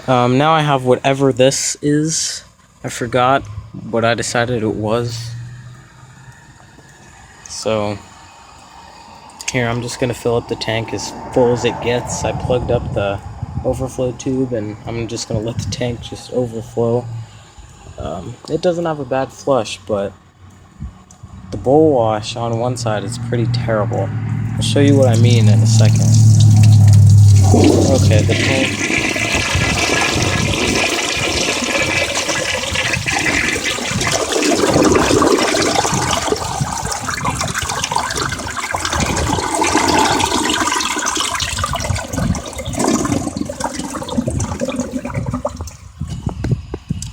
Now I have whatever this is. I forgot what I decided it was. So here, I'm just gonna fill up the tank as full as it gets. I plugged up the overflow tube and I'm just gonna let the tank just overflow. It doesn't have a bad flush, but the bowl wash on one side is pretty terrible. I'll show you what I mean in a second. Okay, the tank.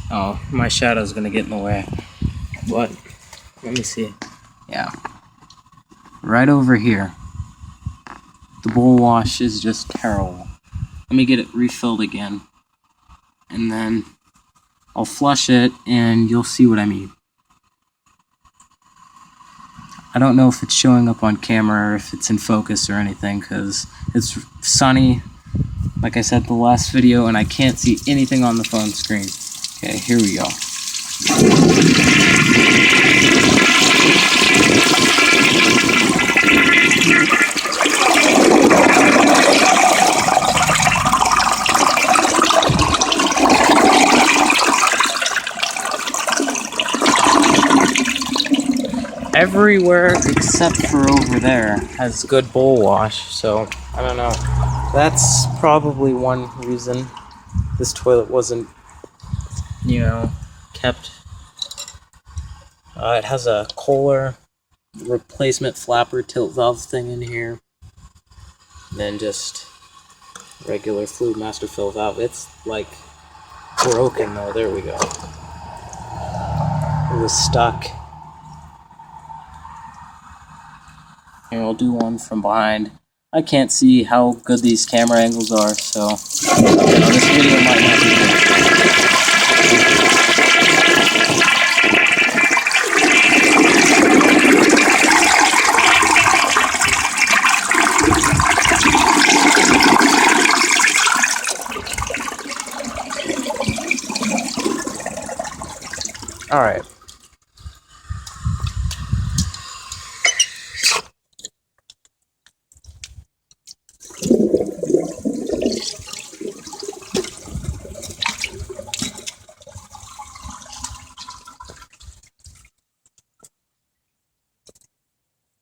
Oh, my shadow's gonna get in the way. But let me see. Yeah. Right over here. The bowl wash is just terrible. Let me get it refilled again. And then I'll flush it and you'll see what I mean. I don't know if it's showing up on camera or if it's in focus or anything because it's sunny, like I said in the last video, and I can't see anything on the phone screen. Okay, here we go. Everywhere except for over there has good bowl wash, so I don't know. That's probably one reason this toilet wasn't, kept. It has a Kohler replacement flapper tilt valve thing in here. And then just regular fluid master fill valve. It's like broken though. There we go. It was stuck. Here, I'll do one from behind. I can't see how good these camera angles are, so this video might not be good. Alright.